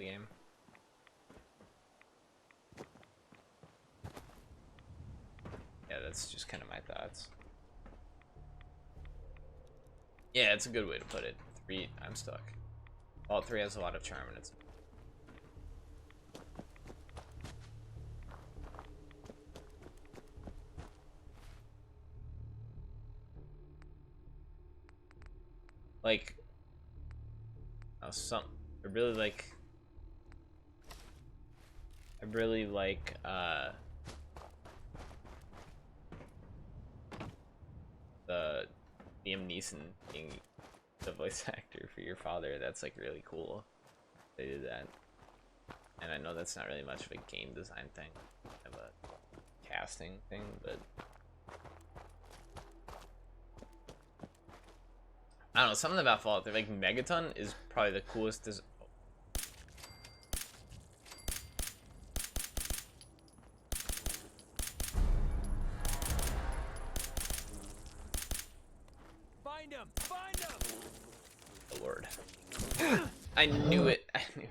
the game. Yeah, that's just kind of my thoughts. Yeah, it's a good way to put it. 3, I'm stuck. Fallout 3 has a lot of charm and it's like some I really like the Liam Neeson being the voice actor for your father. That's like really cool. They did that. And I know that's not really much of a game design thing, of a casting thing, but I don't know, something about Fallout 3, like Megaton is probably the coolest Find him! Find him! oh, Lord. I knew it. I knew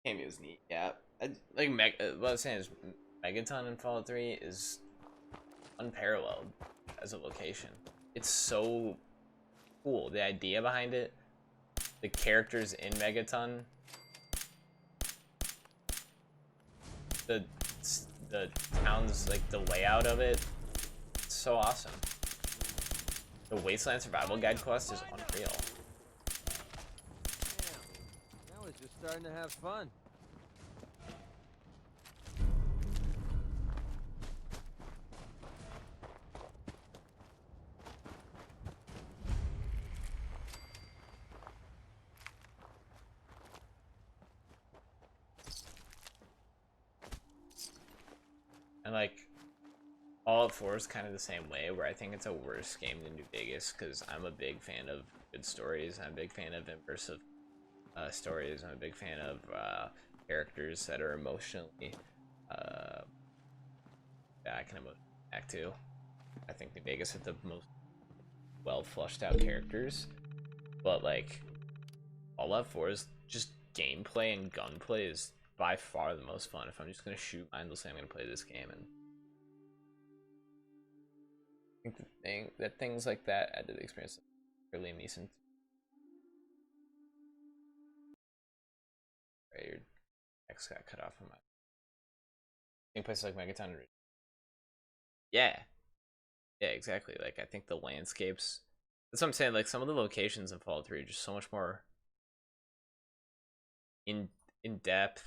Cameo was neat, yeah. What I was saying is Megaton in Fallout 3 is unparalleled as a location. It's so cool. The idea behind it, the characters in Megaton, the town's like the layout of it, it's so awesome. The Wasteland Survival Guide quest is unreal. Damn, now we're just starting to have fun. And like Fallout 4 is kind of the same way, where I think it's a worse game than New Vegas because I'm a big fan of good stories. I'm a big fan of immersive stories. I'm a big fan of characters that are emotionally that I can connect to. I think New Vegas had the most well flushed out characters, but like Fallout 4 is just gameplay and gunplay is by far the most fun. If I'm just gonna shoot mindlessly, I'm gonna play this game, and I think that things like that add to the experience for Liam Neeson. Right, your X got cut off from my. I think places like Megaton. Yeah, yeah, exactly. Like I think the landscapes. That's what I'm saying. Like some of the locations in Fallout 3 are just so much more in depth,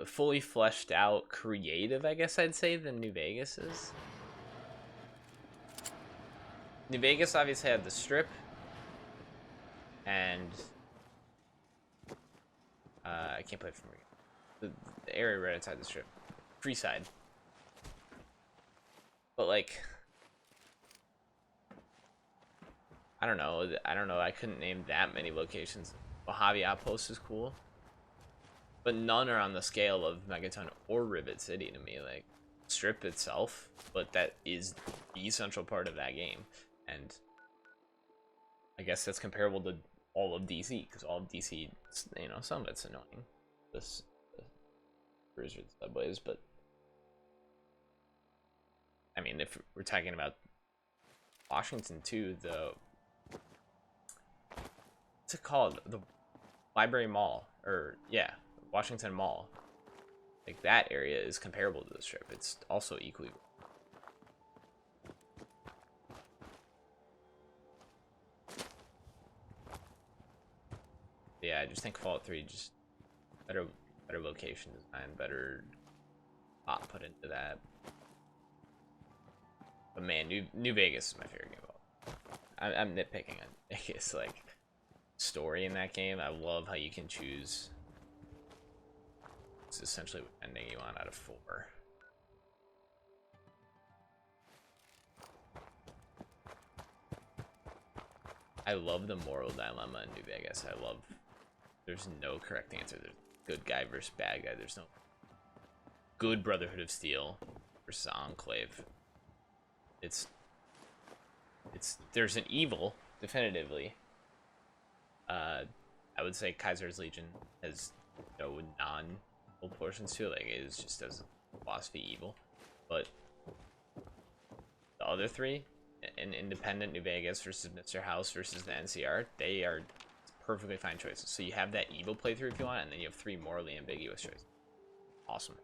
fully fleshed out, creative. I guess I'd say than New Vegas is. New Vegas obviously had the strip, and I can't play from the area right outside the strip, Freeside. But like, I don't know. I couldn't name that many locations. Mojave Outpost is cool, but none are on the scale of Megaton or Rivet City to me. Like, strip itself, but that is the central part of that game, and I guess that's comparable to all of DC, because all of DC, you know, some of it's annoying, the cruisers, the subways, but I mean, if we're talking about Washington too, what's it called? The Library Mall, or yeah, Washington Mall. Like that area is comparable to the strip. It's also equally. Yeah, I just think Fallout 3 just better location design, better thought put into that. But man, New Vegas is my favorite game. I'm nitpicking on Vegas, like story in that game. I love how you can choose. It's essentially what ending you want out of 4. I love the moral dilemma in New Vegas. I love. There's no correct answer. There's good guy versus bad guy. There's no good Brotherhood of Steel versus Enclave. It's there's an evil, definitively. I would say Kaiser's Legion has no non-evil portions to it. Like, it is just as philosophy evil. But the other three, an independent New Vegas versus Mr. House versus the NCR, they are perfectly fine choices. So you have that evil playthrough if you want, and then you have 3 morally ambiguous choices. Awesome.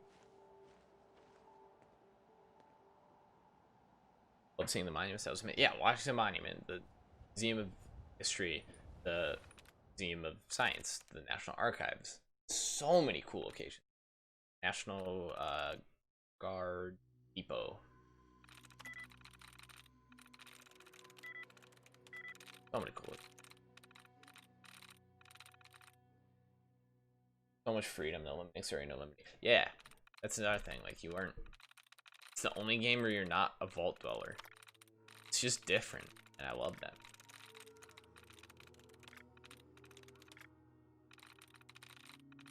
Love seeing the monuments. That was yeah, Washington Monument, the Museum of History, the Museum of Science, the National Archives. So many cool locations. National Guard Depot. So many cool. So much freedom, no limiting, sorry, no limiting. Yeah, that's another thing. Like, you aren't. It's the only game where you're not a vault dweller. It's just different, and I love that.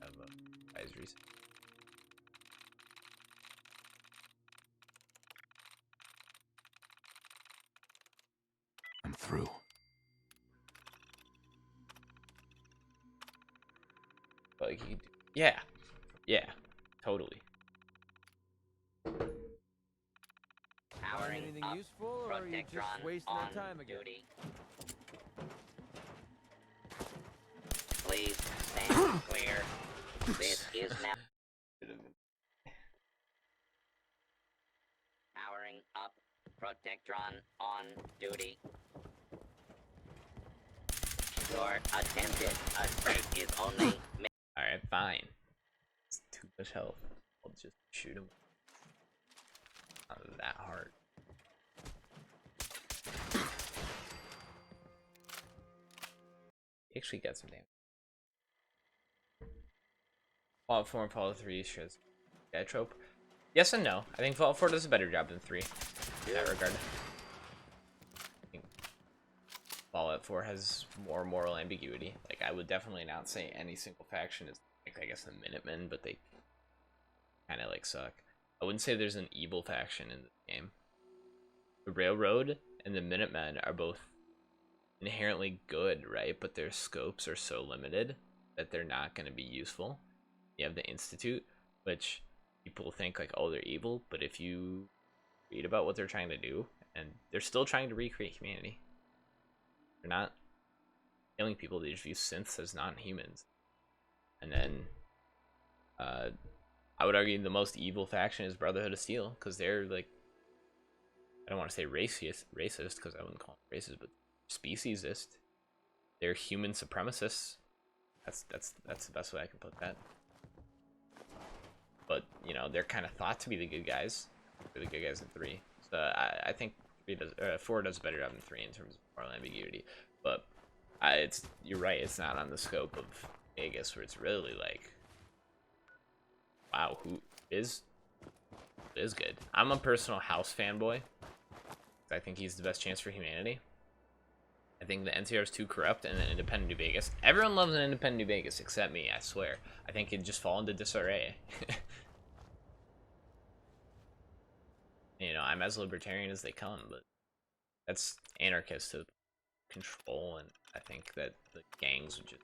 Have advisories. I'm through. But like, yeah, totally. Find anything useful, or are you just wasting our time again? Duty. Please stand clear. This is now powering up. Protectron on duty. Your attempted escape is only. Alright, fine. It's too much health. I'll just shoot him. Not that hard. He actually got some damage. Fallout 4 and Fallout 3 shows that trope. Yes and no. I think Fallout 4 does a better job than 3 in that regard. I think Fallout 4 has more moral ambiguity. Like, I would definitely not say any single faction is, like, I guess the Minutemen, but they kind of like suck. I wouldn't say there's an evil faction in the game. The Railroad and the Minutemen are both inherently good, right? But their scopes are so limited that they're not going to be useful. You have the Institute, which people think like, oh, they're evil, but if you read about what they're trying to do, and they're still trying to recreate humanity. They're not killing people, they just view synths as non-humans. And then I would argue the most evil faction is Brotherhood of Steel, because they're like, I don't want to say racist because I wouldn't call them racist, but speciesist. They're human supremacists. That's the best way I can put that. But you know, they're kind of thought to be the good guys. They're the good guys in 3. So I think 4 does a better job than 3 in terms of moral ambiguity. But you're right. It's not on the scope of Vegas, where it's really like, wow, who is good. I'm a personal House fanboy. I think he's the best chance for humanity. I think the NCR is too corrupt, and an independent New Vegas. Everyone loves an independent New Vegas except me, I swear. I think it'd just fall into disarray. You know, I'm as libertarian as they come, but that's anarchist to control, and I think that the gangs would just,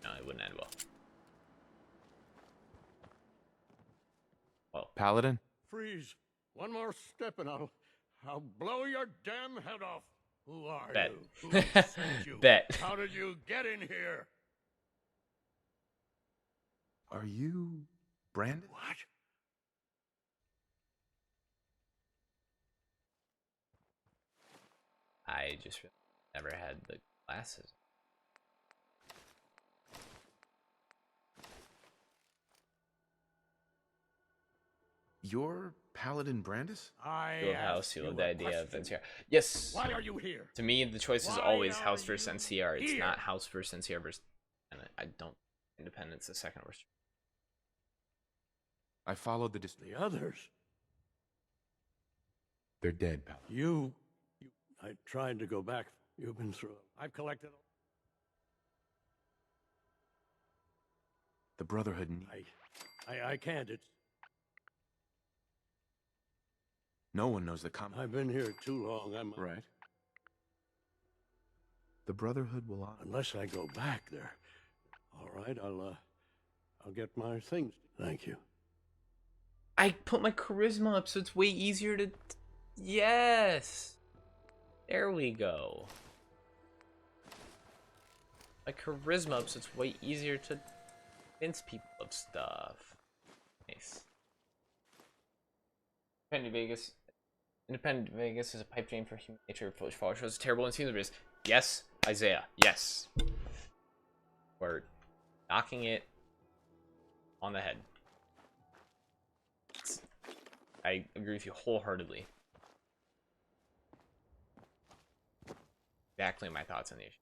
no, it wouldn't end well. Well, Paladin? Freeze. One more step and I'll blow your damn head off. Who are Bet. you? Who sent you? Bet. How did you get in here? Are you Brandon? What? I just never had the glasses. You're Paladin Brandis? I You love House, asked you you love a the idea of question. NCR. Yes. Why are you here? To me, the choice is Why always are House versus you NCR. It's here? not House versus NCR versus. And I don't. Independence the second worst. I followed the The others. They're dead, Paladin. You. I tried to go back. You've been through. I've collected. The Brotherhood I can't. It's. No one knows the Commonwealth. I've been here too long. I'm. Right. The Brotherhood will honor. Unless I go back there. All right, I'll get my things. Thank you. I put my charisma up so it's way easier to... Yes! There we go. My charisma up so it's way easier to convince people of stuff. Nice. Independent Vegas is a pipe dream for human nature. Foolish follow shows terrible and seems risk. Yes, Isaiah. Yes. We're knocking it on the head. I agree with you wholeheartedly. Exactly my thoughts on the issue.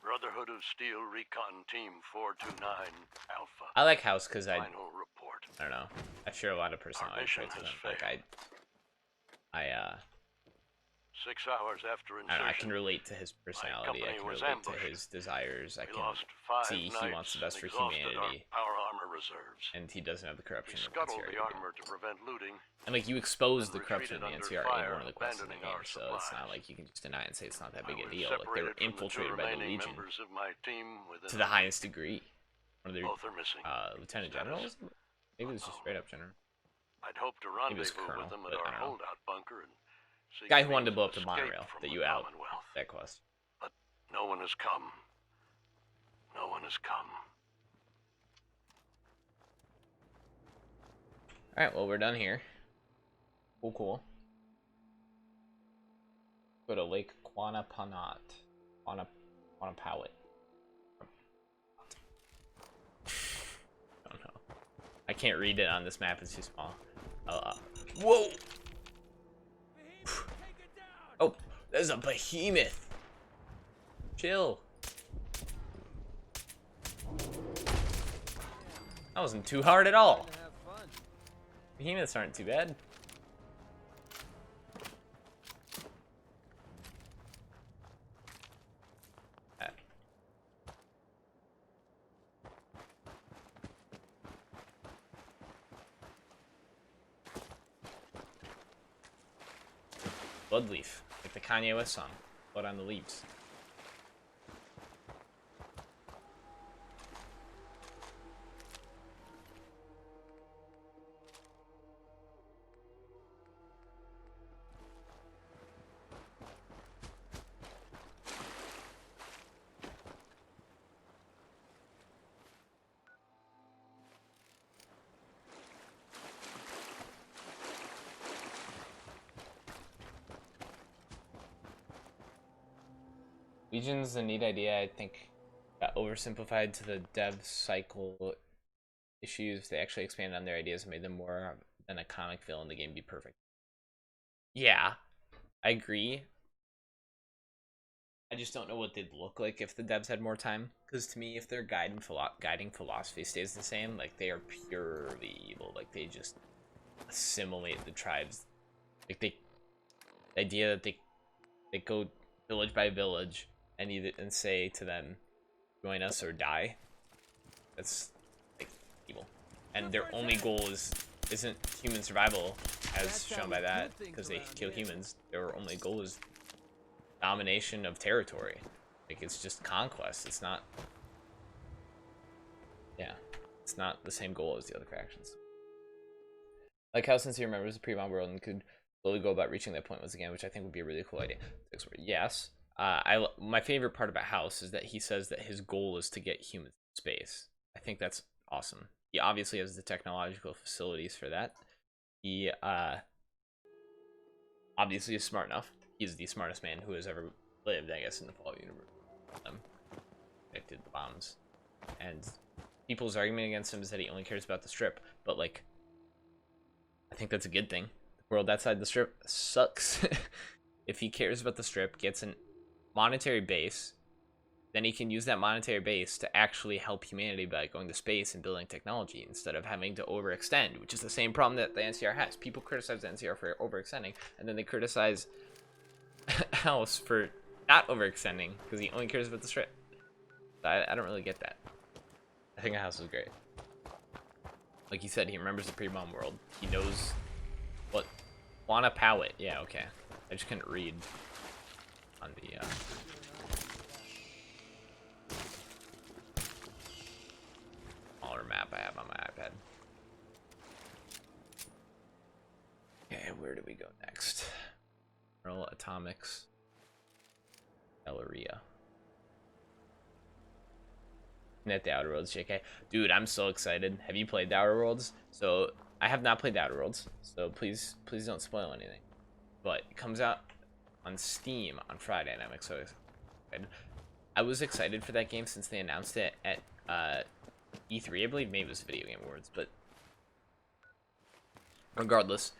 Brotherhood of Steel Recon Team 429 Alpha. I like House because I Final report. don't know. I share a lot of personality mission traits with him. has Like I 6 hours after I insertion. don't know, I can relate to his personality. I company can was relate to ambushed. his desires. I We can lost 5 see he knights wants the best for and exhausted humanity, our power armor reserves. and he doesn't have the We corruption that scuttled NCR the do. armor to prevent looting. And like you expose and the corruption in the retreated NCR under in fire, one of the quests in the abandoning game, our so it's not supplies. like you can just deny it and say it's not that big I a was deal. Like they were separated from the 2 infiltrated by the remaining Legion members of my team within to the a highest degree. One of their Both are missing. lieutenant Status generals. Maybe it was just straight up general. I'd hoped to Maybe it was rendezvous colonel, with them but at I our don't know. holdout bunker and seek Guy who wanted to means blow of up the escape monorail from that the you out. Commonwealth. That quest. But no one has come. No one has come. Alright, well, we're done here. Cool, cool. Go to Lake Quannaponat. Quannapawit. I don't know. I can't read it on this map, it's too small. Whoa! Oh, there's a behemoth! Chill. That wasn't too hard at all. Have fun. Behemoths aren't too bad. Bloodleaf, like the Kanye West song, Blood on the Leaves. Legion's a neat idea. I think got oversimplified to the dev cycle issues. They actually expanded on their ideas and made them more than a comic villain. The game be perfect. Yeah, I agree. I just don't know what they'd look like if the devs had more time. Because to me, if their guiding philosophy stays the same, like they are purely evil. Like they just assimilate the tribes. Like the idea that they go village by village and say to them, join us or die. That's like evil. And their only goal isn't human survival, as shown by that, because they kill humans. Their only goal is domination of territory. Like it's just conquest. It's not. Yeah, it's not the same goal as the other factions. Like how Sincere remembers the pre-bomb world and could slowly go about reaching that point once again, which I think would be a really cool idea. Yes. My favorite part about House is that he says that his goal is to get humans in space. I think that's awesome. He obviously has the technological facilities for that. He obviously is smart enough. He's the smartest man who has ever lived, I guess, in the Fallout universe. Predicted the bombs. And people's argument against him is that he only cares about the strip. But, like, I think that's a good thing. The world outside the strip sucks. If he cares about the strip, gets a monetary base, then he can use that monetary base to actually help humanity by going to space and building technology instead of having to overextend, which is the same problem that the NCR has. People criticize the NCR for overextending, and then they criticize House for not overextending because he only cares about the strip. I don't really get that. I think House is great. Like he said, he remembers the pre-bomb world. He knows what Wanna pow it. Yeah, okay. I just couldn't read on the smaller map I have on my iPad. Okay, where do we go next? Mineral Atomics. Galleria. At the Outer Worlds, JK. Dude, I'm so excited. Have you played the Outer Worlds? So, I have not played the Outer Worlds, so please don't spoil anything. But it comes out on Steam on Friday, and I'm so excited. I was excited for that game since they announced it at E3, I believe. Maybe it was Video Game Awards, but regardless,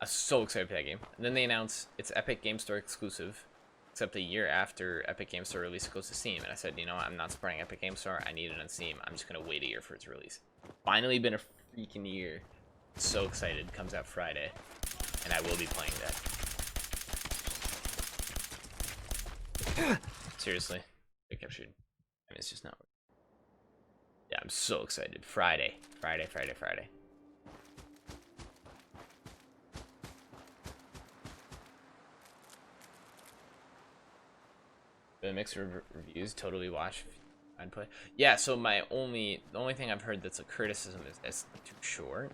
I was so excited for that game. And then they announced it's Epic Game Store exclusive, except a year after Epic Game Store release it goes to Steam. And I said, you know what, I'm not supporting Epic Game Store. I need it on Steam. I'm just gonna wait a year for its release. Finally been a freaking year. So excited. Comes out Friday, and I will be playing that. Seriously, I kept shooting. I mean, it's just not. Yeah, I'm so excited. Friday. The mixed reviews, totally watch. I'd play. Yeah, so the only thing I've heard that's a criticism is it's too short.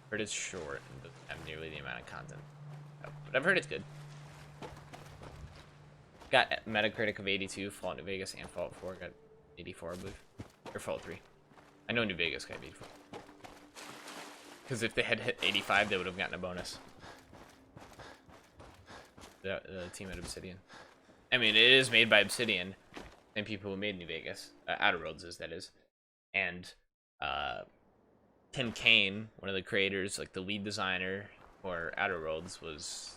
Heard it's short and doesn't have nearly the amount of content. But I've heard it's good. Got Metacritic of 82, Fallout New Vegas and Fallout 4 got 84, I believe. Or Fallout 3. I know New Vegas got 84. Because if they had hit 85, they would have gotten a bonus. The team at Obsidian. I mean, it is made by Obsidian. Same people who made New Vegas. Outer Worlds is, that is. And Tim Kaine, one of the creators, like the lead designer for Outer Worlds, was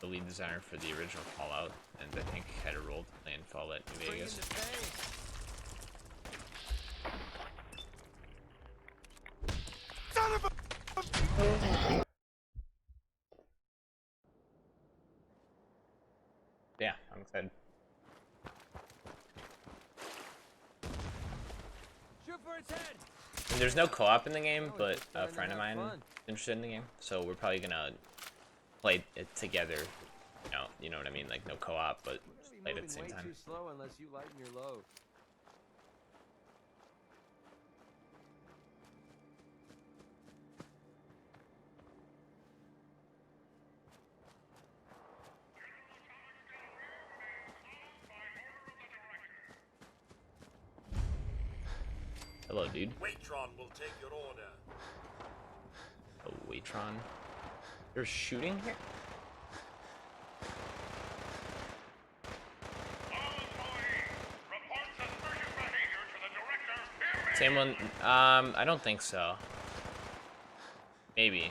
the lead designer for the original Fallout, and I think had a role to play in Fallout New Vegas. Son of a... Yeah, I'm excited. Shoot for its head. And there's no co-op in the game, but a friend of mine is interested in the game, so we're probably gonna play it together. You know what I mean? Like no co-op, but just play it at the same time. Too slow unless you lighten your load. Hello, dude. Waitron will take your order. Oh, Waitron. There's shooting here? Same one? I don't think so. Maybe.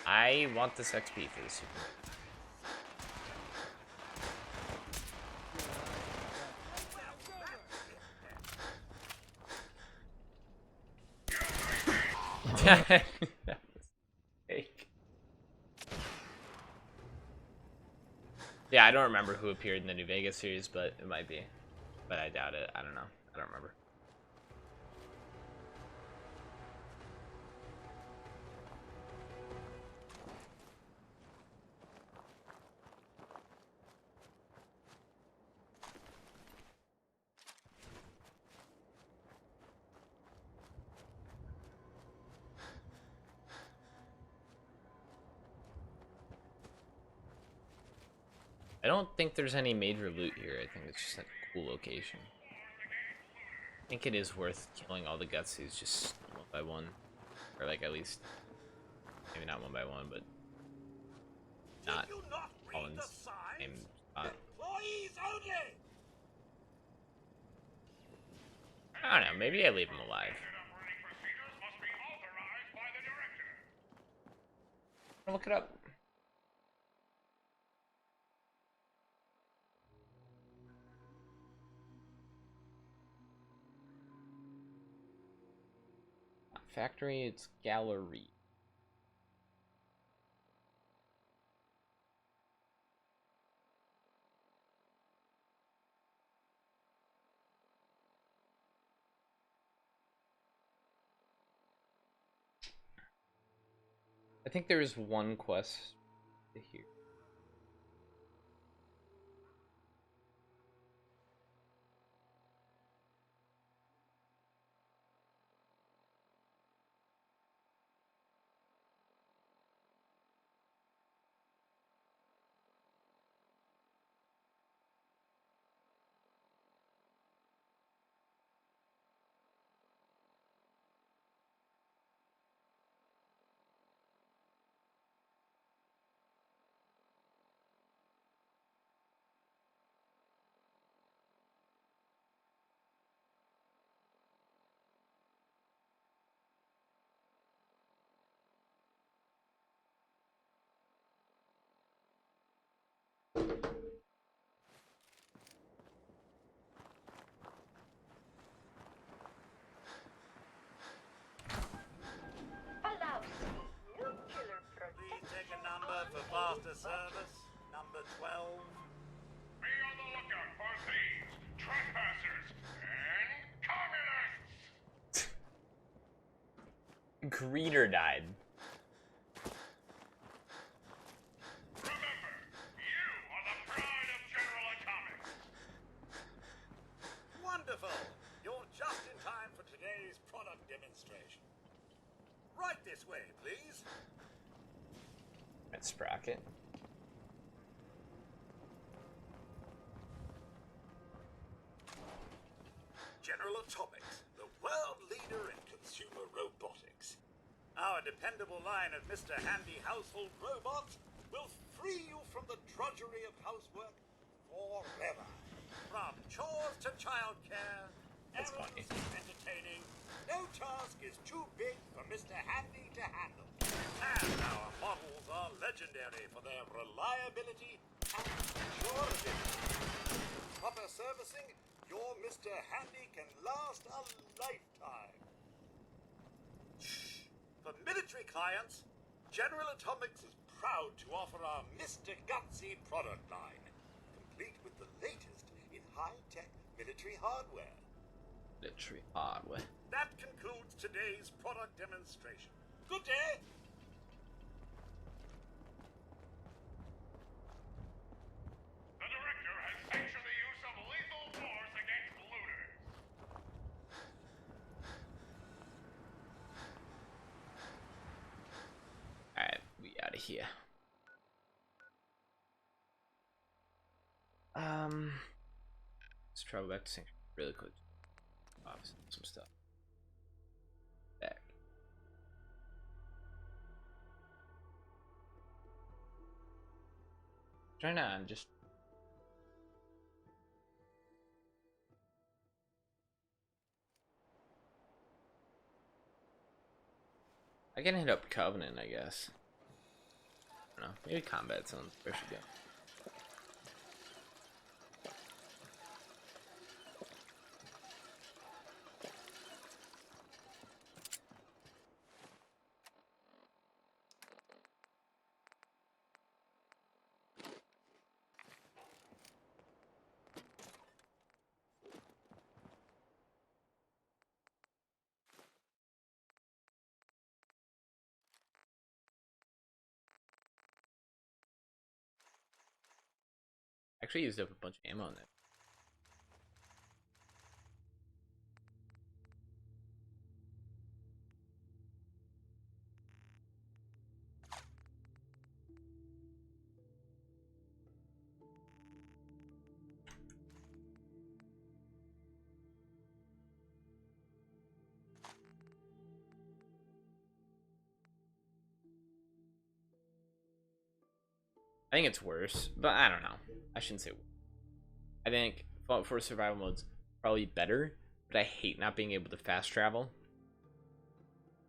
I want this XP for this super. That was fake. Yeah, I don't remember who appeared in the New Vegas series, but it might be. But I doubt it. I don't know. I don't remember. I don't think there's any major loot here. I think it's just a cool location. I think it is worth killing all the gutsies just one by one. Or like at least, maybe not one by one, but not all in the same spot. I don't know, maybe I leave him alive. I'll look it up. Factory, it's Galleria. I think there is one quest here. Please take a number for faster service. Number 12. Be on the lookout for thieves, trespassers, and communists! Greeter died. Remember, you are the pride of General Atomics! Wonderful! You're just in time for today's product demonstration. Right this way, please. That sprocket. General Atomics, the world leader in consumer robotics. Our dependable line of Mr. Handy household robots will free you from the drudgery of housework forever. From chores to childcare, That's funny. errands to entertaining, no task is too big for Mr. Handy to handle. And our models are legendary for their reliability and durability. Proper servicing, your Mr. Handy can last a lifetime. Shh. For military clients, General Atomics is proud to offer our Mr. Gutsy product line, complete with the latest in high-tech military hardware. Literally hardware. That concludes today's product demonstration. Good day! The director has sanctioned the use of lethal force against looters. Alright, we out of here. Let's travel back to Sanctuary really quick. Some stuff. Back. Try not just. I can hit up Covenant, I guess. I don't know. Maybe combat zones where I should go. Actually used up a bunch of ammo on that. I think it's worse, but I don't know. I shouldn't say worse. I think Fallout 4 survival mode's probably better, but I hate not being able to fast travel.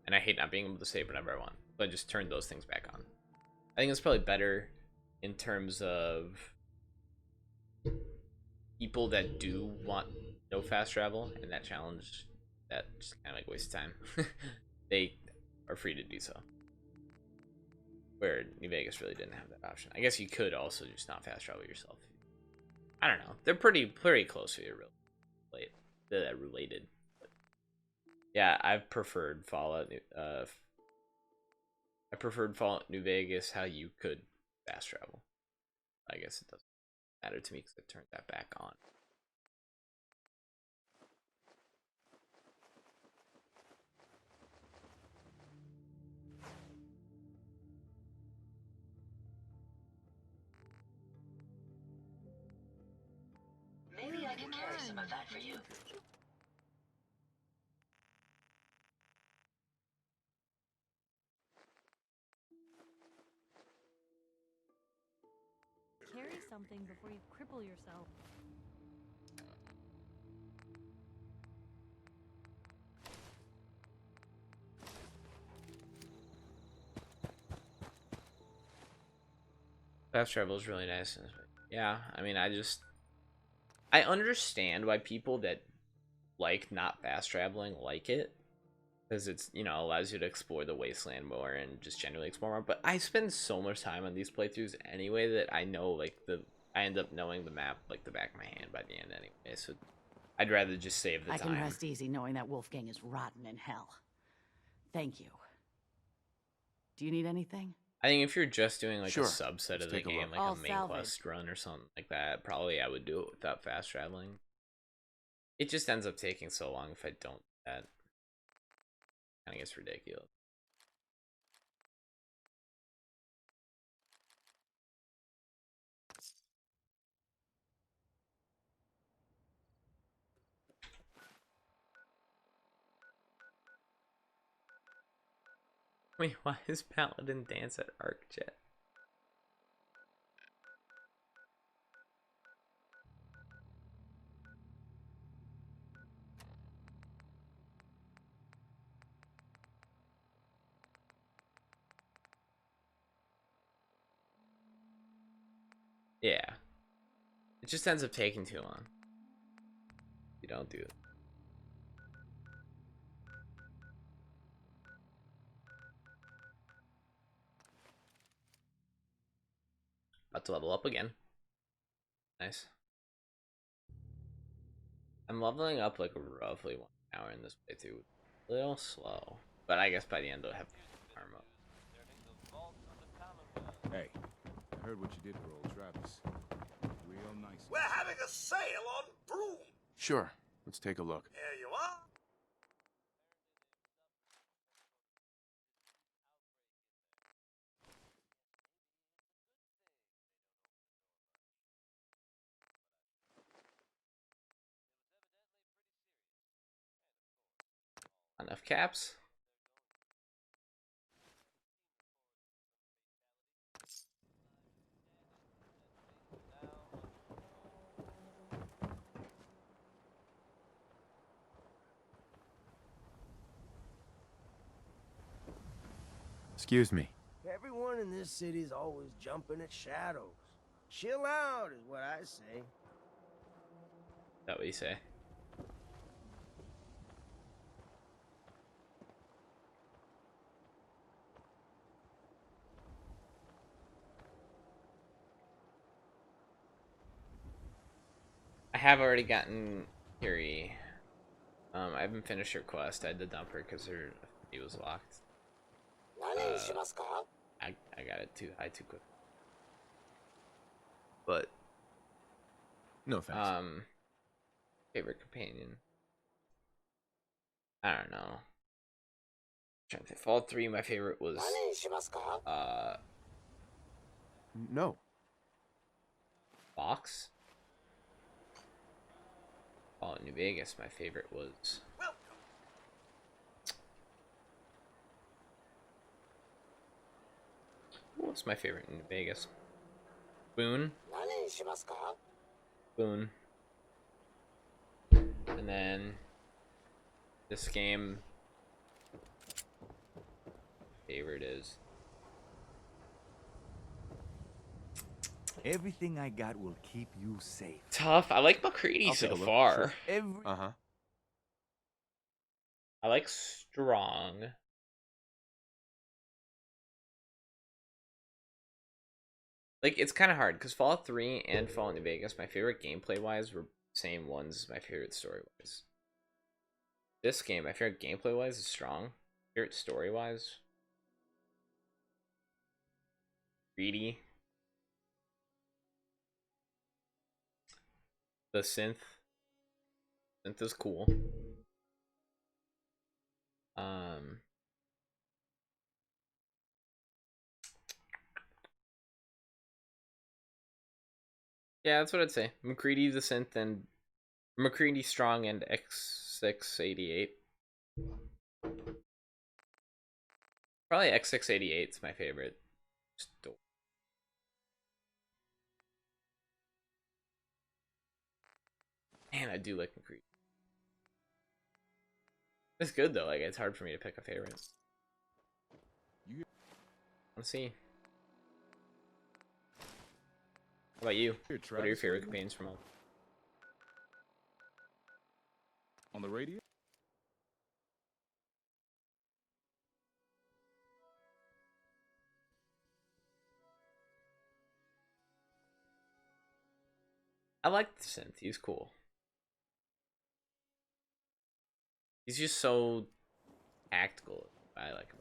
And I hate not being able to save whenever I want. So I just turned those things back on. I think it's probably better in terms of people that do want no fast travel and that challenge that just kind of like waste time. They are free to do so. Where New Vegas really didn't have that option. I guess you could also just not fast travel yourself. I don't know. They're pretty closely related. But yeah, I've preferred Fallout I preferred Fallout New Vegas how you could fast travel. I guess it doesn't matter to me because I turned that back on. Maybe I can carry some of that for you. Carry something before you cripple yourself. Fast travel is really nice. Yeah, I mean, I understand why people that like not fast traveling like it, because it's, you know, allows you to explore the wasteland more and just generally explore more. But I spend so much time on these playthroughs anyway that I know, like, I end up knowing the map like the back of my hand by the end anyway. So I'd rather just save the I time. can rest easy knowing that Wolfgang is rotten in hell. Thank you. Do you need anything? I think if you're just doing like Sure. a subset Let's of the take a game, look. like All a main salvage. quest run or something like that, probably I would do it without fast traveling. It just ends up taking so long if I don't do that. Kind of gets ridiculous. Wait, why is Paladin dance at ArcJet? Yeah. It just ends up taking too long. You don't do it. About to level up again. Nice. I'm leveling up like roughly 1 hour in this playthrough. A little slow. But I guess by the end I'll have arm up. Hey, I heard what you did for old Travis. Real nice. We're having a sale on broom. Sure. Let's take a look. Here you are. Enough caps. Excuse me. Everyone in this city's always jumping at shadows. Chill out is what I say. Is that what you say? I have already gotten Kiri. I haven't finished her quest. I had to dump her because her he was locked. I got it too high too quick. But No thanks. favorite companion. I don't know. Trying to think. Fallout 3, my favorite was No. Fox. Fallout New Vegas, my favorite was Welcome. what's my favorite in New Vegas? Boone. Boone. And then this game favorite is Everything I got will keep you safe. tough. I like McCready I'll take so a look. far. Sure. Every Uh-huh. I like strong. Like, it's kind of hard because Fallout 3 and Fallout New Vegas, my favorite gameplay wise, were same ones as my favorite story wise. This game, my favorite gameplay wise is strong. Favorite story wise, McCready. The synth is cool. Yeah, that's what I'd say. McCready the synth and McCready Strong and X688. Probably X688 is my favorite. Man, I do like McCready. It's good though. Like, it's hard for me to pick a favorite. Let's see. How about you? What are your favorite campaigns from all? On the radio? I like the synth. He's cool. He's just so tactical. I like him.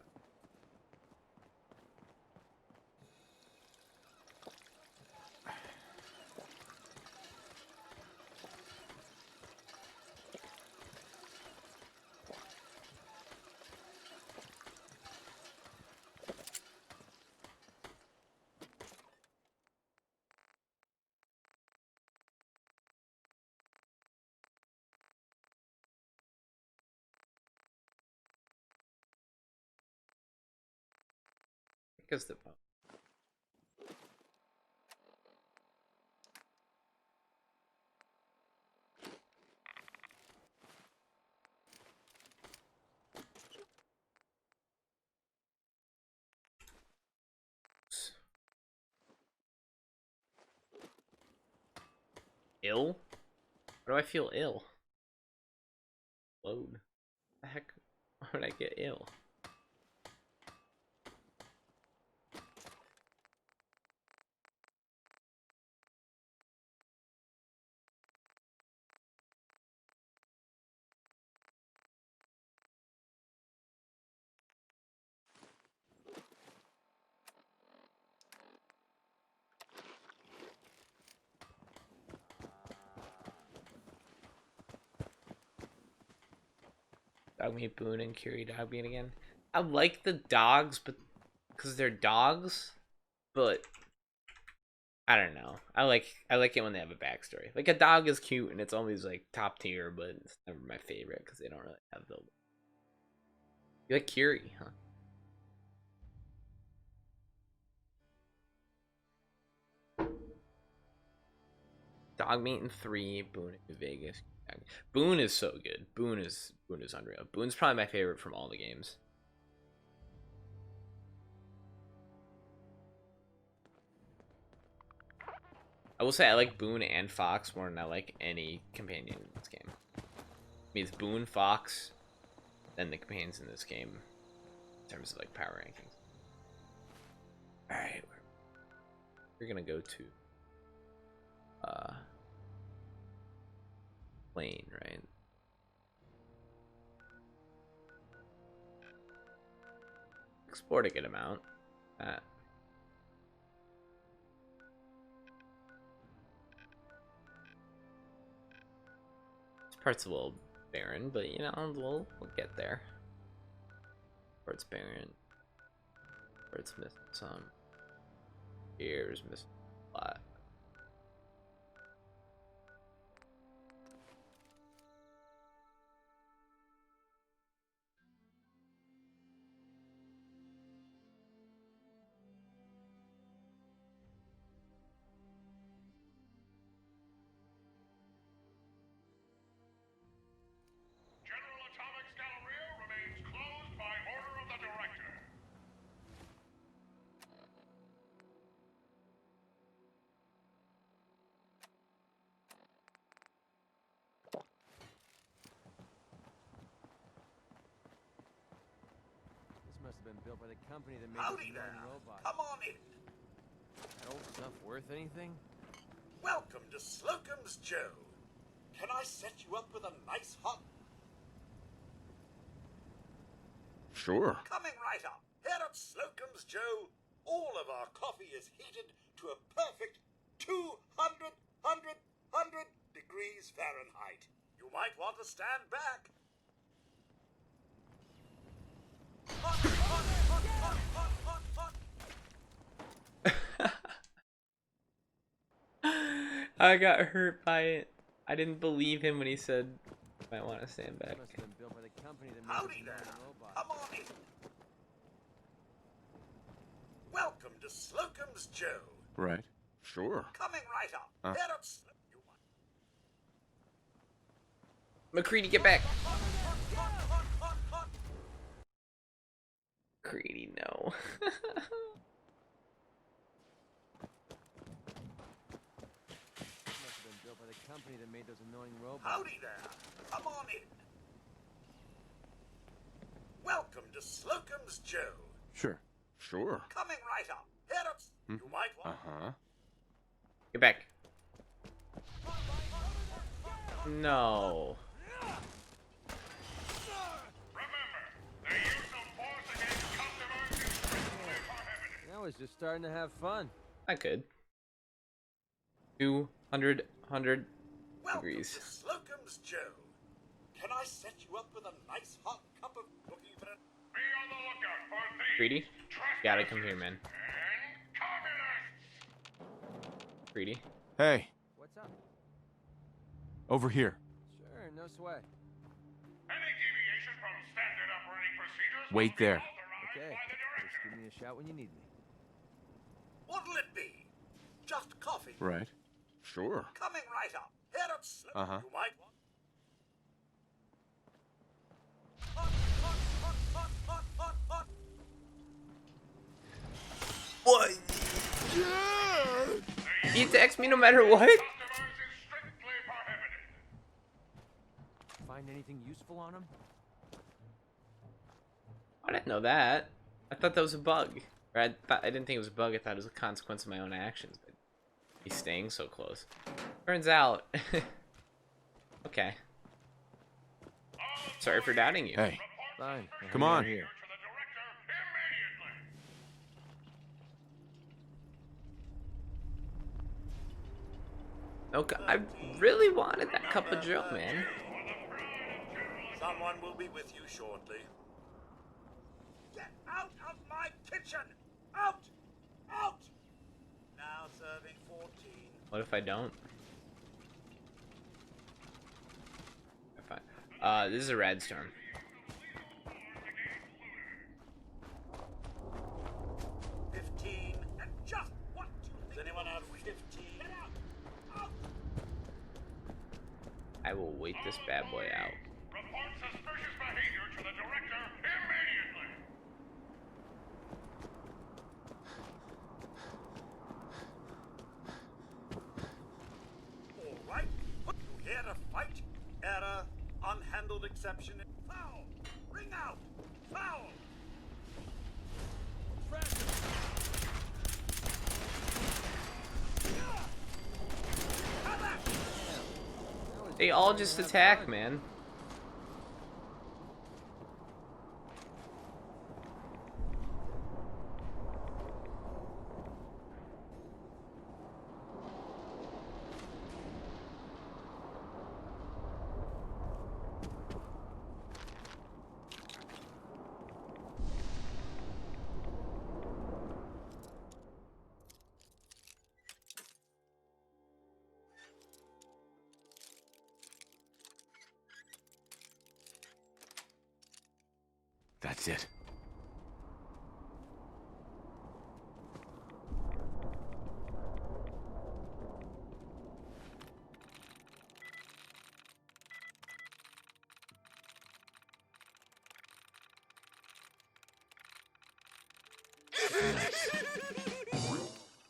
Because the ill? Why do I feel ill? Load. The heck? Why would I get ill? Dogmeat Boone and Curie Dogmeat again. I like the dogs, but because they're dogs, but I don't know. I like it when they have a backstory. Like, a dog is cute and it's always like top tier, but it's never my favorite because they don't really have the. You like Curie, huh? Dogmeat in 3, Boone in Vegas. Boone is so good. Boone is unreal. Boone's probably my favorite from all the games. I will say I like Boone and Fox more than I like any companion in this game. I mean, it's Boone, Fox, then the companions in this game in terms of like power rankings. Alright, we're gonna go to plane, right? Explored a good amount. This part's a little barren, but you know, we'll get there. Part's barren. Part's missing some. Here's missing a lot. General Atomic's Galleria remains closed by order of the Director. This must have been built by the company that made Howdy the there. young robot. Come on in. That old stuff worth anything? Welcome to Slocum's Joe. Can I set you up with a nice hot... Sure. Coming right up. Here at Slocum's Joe, all of our coffee is heated to a perfect 200 degrees Fahrenheit. You might want to stand back. Hot, hot, hot, hot, hot, hot, hot. I got hurt by it. I didn't believe him when he said I want to stand back. Howdy there. Come on in. Welcome to Slocum's Joe. Right. Sure. Coming right up. Here at you McCready, get back. McCready, no. Howdy there. Come on in. Welcome to Slocum's Joe. Sure. Sure. Coming right up. Here at you might want. Get back. No. Now it's just starting to have fun. I could. 200 Welcome degrees. to Slocum's Joe. Can I set you up with a nice hot cup of cookie for it? Be on the lookout for thieves, Greedy? Gotta come here, man. Greedy? Hey, What's up? over here. Sure, no sweat. Any deviation from standard operating procedures Wait there. Okay, just give me a shout when you need me. What'll it be? Just coffee. Right. Sure. Coming right up. Here at Slocum. You might want. Hot, hot, hot, hot, hot, hot, hot. What? You text me no matter what? Find anything useful on him? I didn't know that. I thought that was a bug. Or I didn't think it was a bug. I thought it was a consequence of my own actions. But he's staying so close. Turns out. Okay. Sorry for doubting you. Hey, Fine. come on. Here. Okay, I really wanted that cup of Joe, man. Someone will be with you shortly. Get out of my kitchen! Out! Out! Now serving 14. What if I don't? Fine. This is a rad storm. And just what does anyone have 15? Get out! Out! I will wait this bad boy out. Report suspicious behavior to the director immediately! All right. You hear a fight? Error. Unhandled exception. Foul! Ring out! Foul! They all just attack, man. That's it.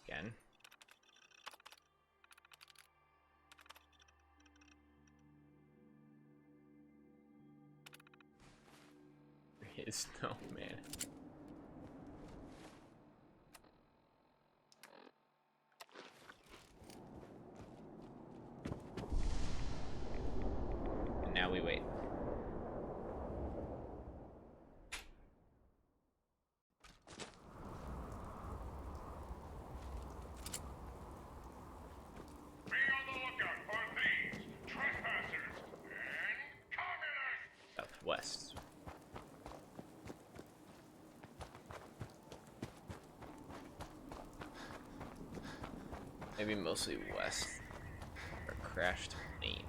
Again. There is no man. And now we wait. Maybe mostly west. Or crashed plane.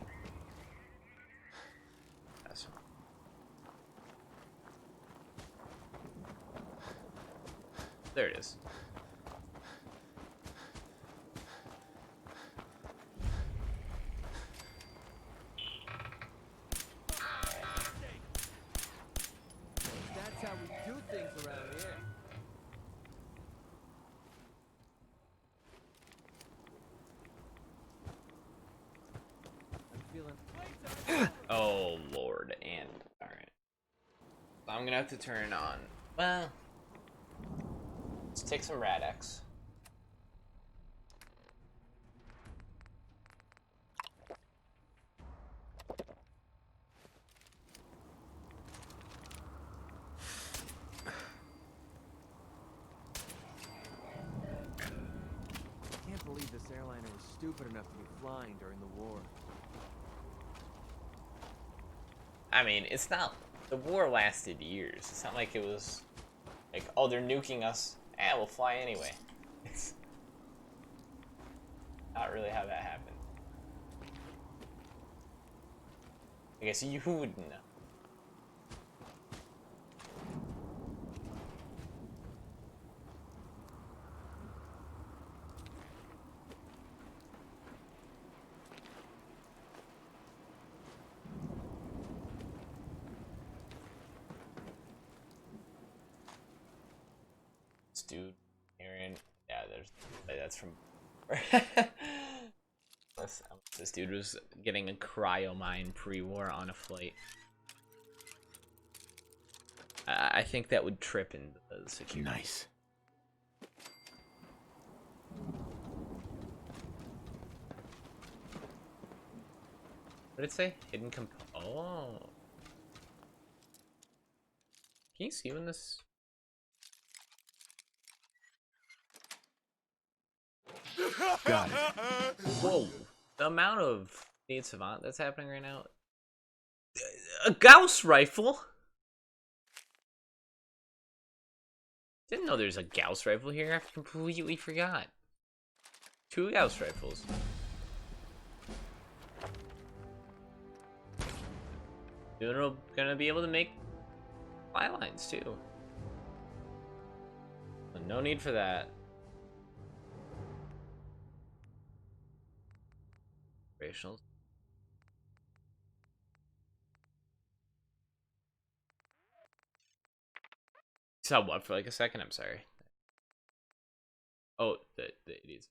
That's there it is. That's how we do things around here. I'm feeling. Oh lord, and alright. So I'm gonna have to turn on. Well, let's take some Rad-X. I can't believe this airliner was stupid enough to be flying during the war. I mean, it's not. The war lasted years. It's not like it was like, oh, they're nuking us. We'll fly anyway. It's not really how that happened. I guess you would know. This dude, Aaron, yeah, that's from. This dude was getting a cryo mine pre-war on a flight. I think that would trip in the security. Nice. What did it say? Hidden comp. Oh. Can you see when this? Got it. Whoa. The amount of need savant that's happening right now. A Gauss rifle? Didn't know there's a Gauss rifle here. I completely forgot. 2 Gauss rifles. You're gonna be able to make fly lines too. But no need for that. Operational. Saw what for like a second? I'm sorry. Oh, the idiots.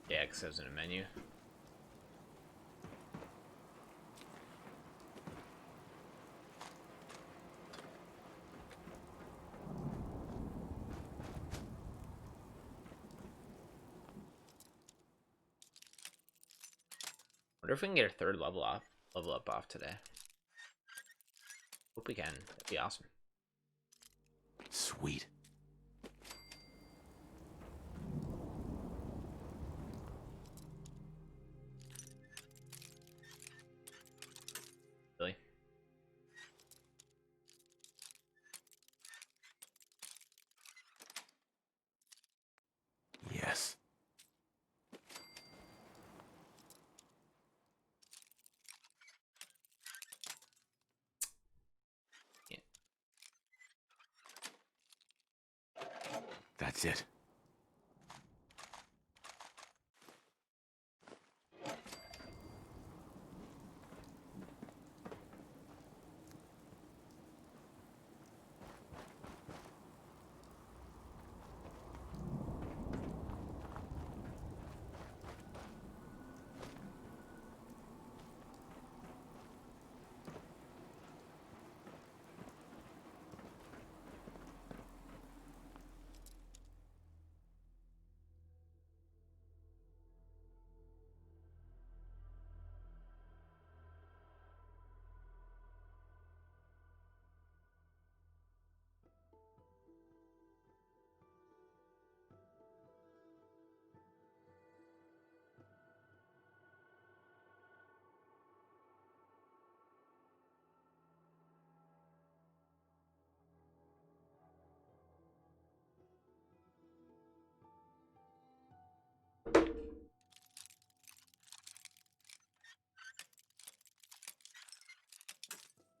Yeah, because it was in a menu. Wonder if we can get a 3rd level up off today. Hope we can. That'd be awesome. Sweet. Really? Yes. Yeah. That's it.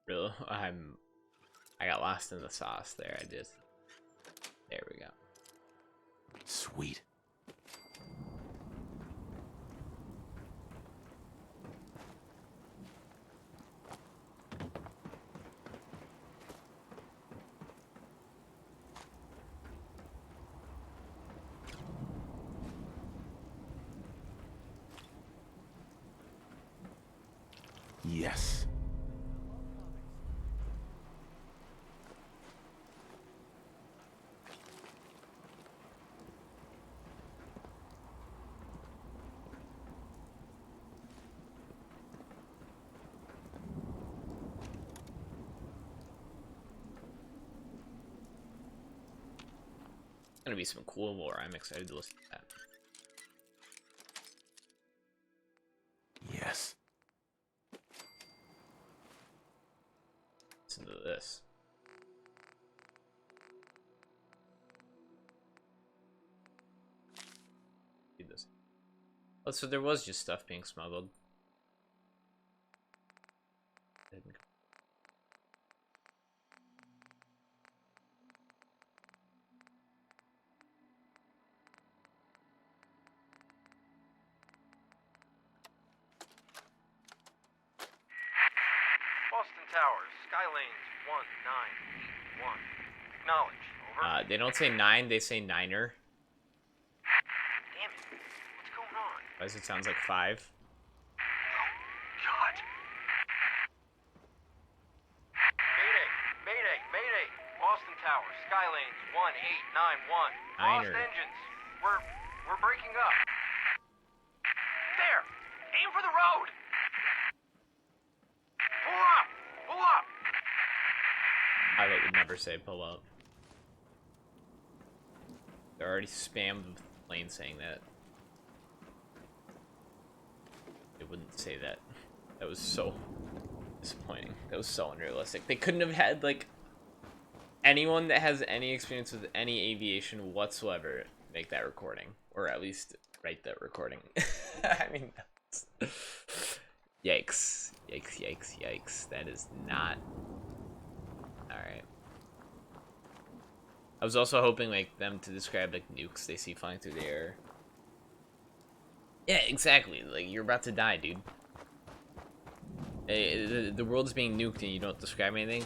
Real, I got lost in the sauce there. There we go. Sweet. Yes. Gonna be some cool lore. I'm excited to listen to that. Yes. Listen to this. Read this. Oh, so there was just stuff being smuggled. Boston Towers, Skylanes 1981. Acknowledge. Over. They don't say 9, they say niner. Damn it. What's going on? Why does it sound like 5? God. Mayday! Mayday! Mayday! Boston Towers, Skylanes 1891. Lost Niner. engines. We're breaking up. There! Aim for the road! Pull up! Pull up! Pilot would never say pull up. They're already spammed with planes saying that. They wouldn't say that. That was so disappointing. That was so unrealistic. They couldn't have had, like, anyone that has any experience with any aviation whatsoever make that recording. Or at least write that recording. I mean, that's... Yikes. Yikes, yikes, yikes. That is not... Alright. I was also hoping, like, them to describe, like, nukes they see flying through the air. Yeah, exactly. Like, you're about to die, dude. The world's being nuked and you don't describe anything.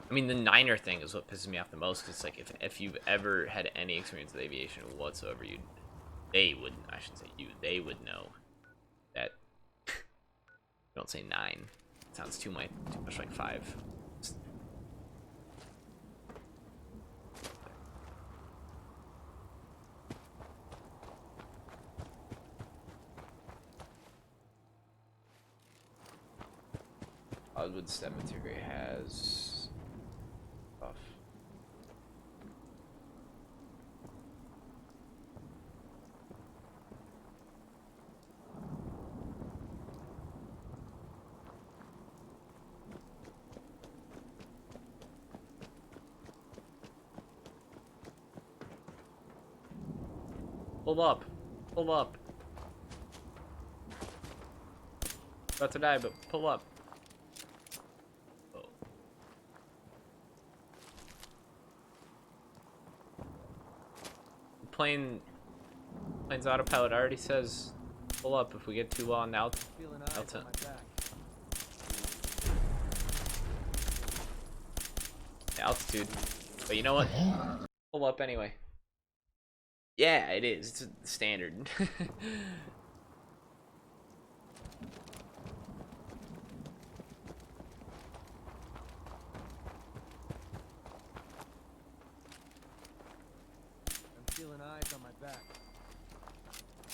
I mean, the niner thing is what pisses me off the most. Cause it's like, if you've ever had any experience with aviation whatsoever, they would, I shouldn't say you, they would know that. Don't say 9. It sounds too much like 5. Oddwood Cemetery has buff. Pull up. Pull up. About to die, but pull up. Plane's autopilot already says pull up if we get too low on the altitude. But you know what? Pull up anyway. Yeah, it is. It's standard. Feeling eyes on my back.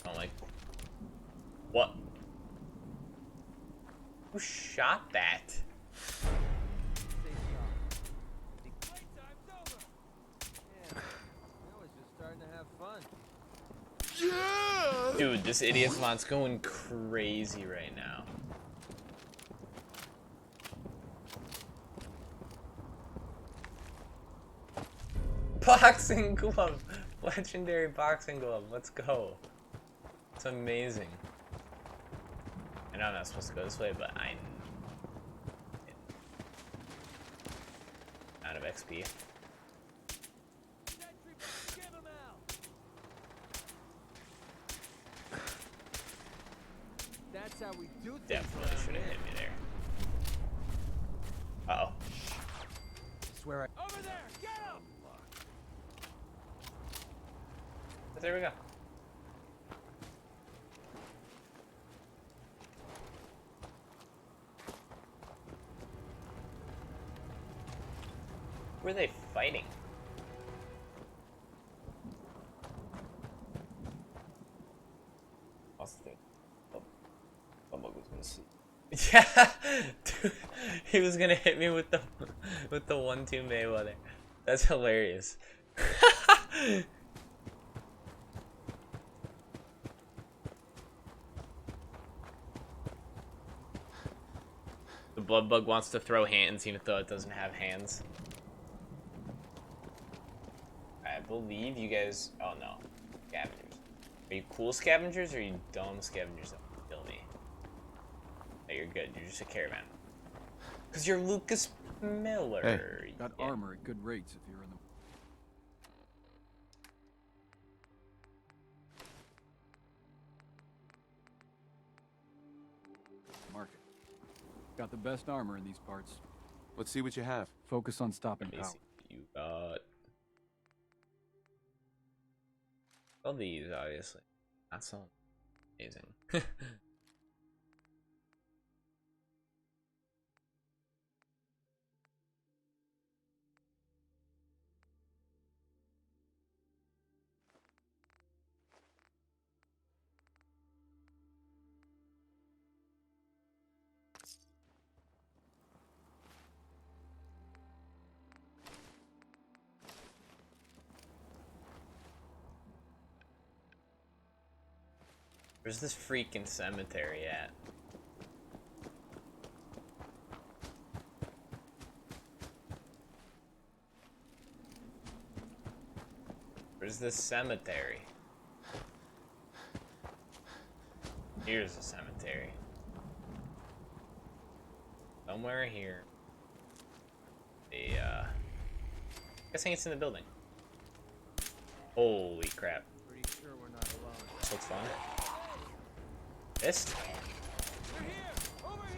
I'm like, what? Who shot that? Dude, this idiot mont's going crazy right now. Boxing glove! Legendary boxing glove, let's go. It's amazing. I know I'm not supposed to go this way, but I'm out of XP. That's how we do things. Definitely should have hit me there. Uh-oh. Swear I... Over there! Get him! But there we go. Who are they fighting? Someone was gonna see. Yeah, dude, he was gonna hit me with the 1-2 Mayweather. That's hilarious. The blood bug wants to throw hands even though it doesn't have hands. I believe you guys. Oh no, scavengers. Are you cool scavengers or are you dumb scavengers that will kill me? No, you're good. You're just a caravan. Cause you're Lucas Miller. Hey, got armor at good rates if you're in the... market. Got the best armor in these parts. Let's see what you have. Focus on stopping Let me power. see. You got all these, obviously. Not so amazing. Where's this freaking cemetery at? Where's this cemetery? Here's the cemetery. Somewhere here. Guessing it's in the building. Holy crap. Pretty sure we're not alone. This looks fun. Missed? We're here! Over here!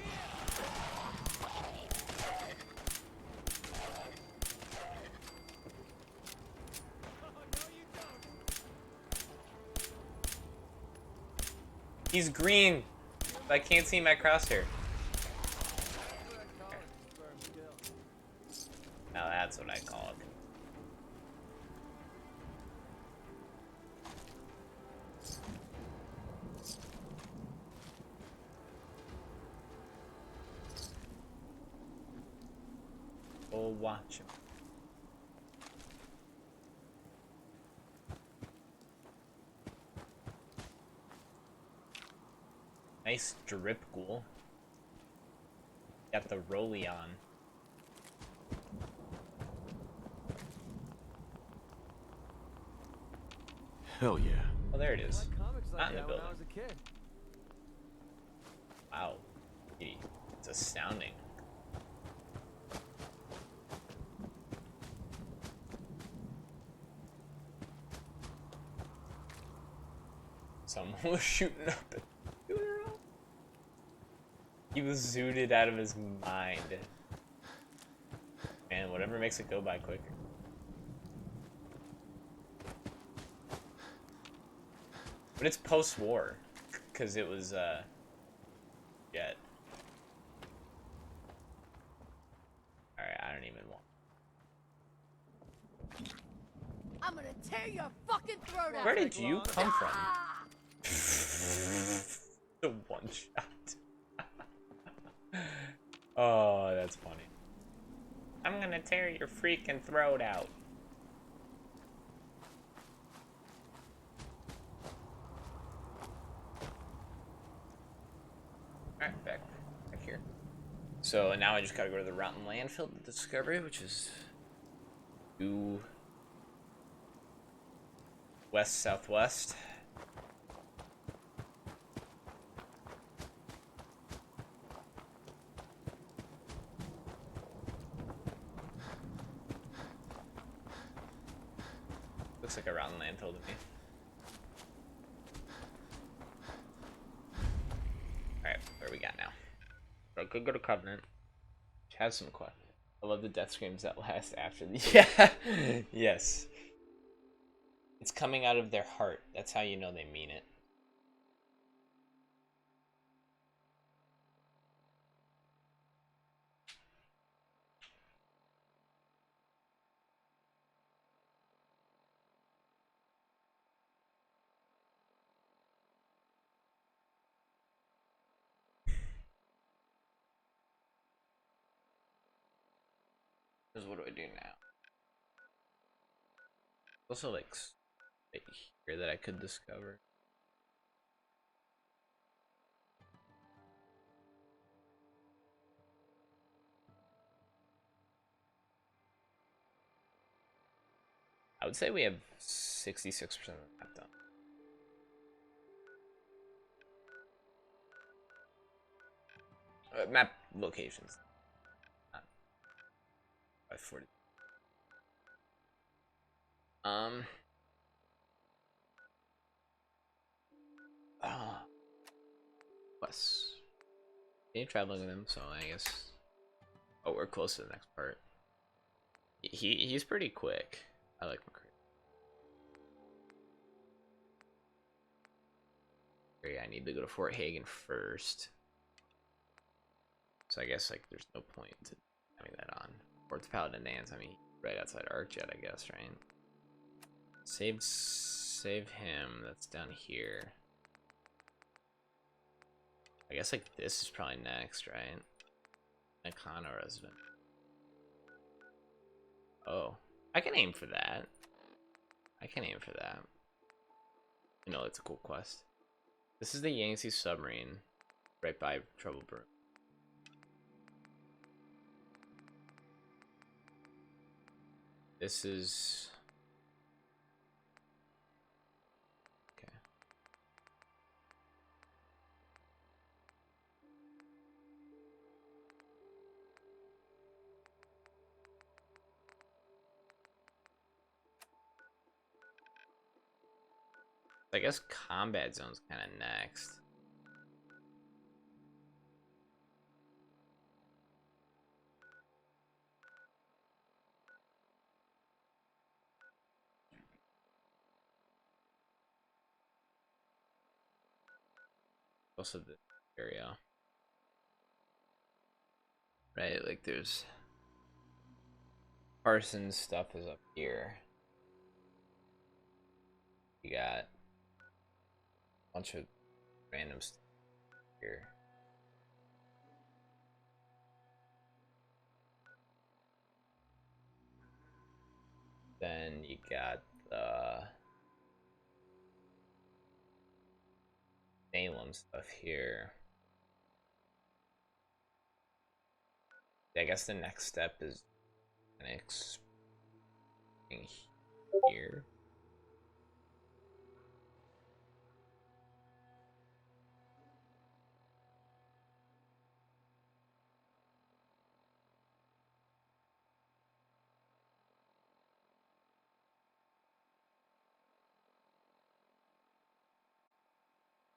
He's green! But I can't see my crosshair. Now that's what I call it. Oh, watch him. Nice drip ghoul. Got the rolly on. Hell yeah. Oh, there it is. Comics like Not in the that when building. I was a kid. Wow. It's astounding. Someone was shooting up at funeral. He was zooted out of his mind. Man, whatever makes it go by quicker. But it's post-war, because it was, jet. Alright, I don't even want. I'm gonna tear your fucking throat out. Where did you come from? The one shot. Oh, that's funny. I'm gonna tear your freaking throat out. Alright, back here. So now I just gotta go to the rotten landfill to discovery, which is due west-southwest. Looks like a rotten landfill to me. Alright, where we got now? I could go to Covenant. Which has some questions. I love the death screams that last after the yeah. Yes. It's coming out of their heart. That's how you know they mean it. Because what do I do now? Also, like, right here that I could discover. I would say we have 66% of the map done. Map locations. Not by 40. Plus, continue traveling with him, so I guess. Oh, we're close to the next part. He's pretty quick. I like McCree. I need to go to Fort Hagen first. So I guess like there's no point to having that on. Fort the Paladin Dance, I mean right outside Arcjet, I guess, right? Save him, that's down here. I guess like this is probably next, right? Nakano resident. Oh. I can aim for that. I can aim for that. You know, it's a cool quest. This is the Yangtze submarine, right by Trouble Broom. This is... Okay. I guess combat zone's kind of next. Also the area. Right, like there's... Parsons stuff is up here. You got... a bunch of random stuff here. Then you got the Salem stuff here. I guess the next step is next here.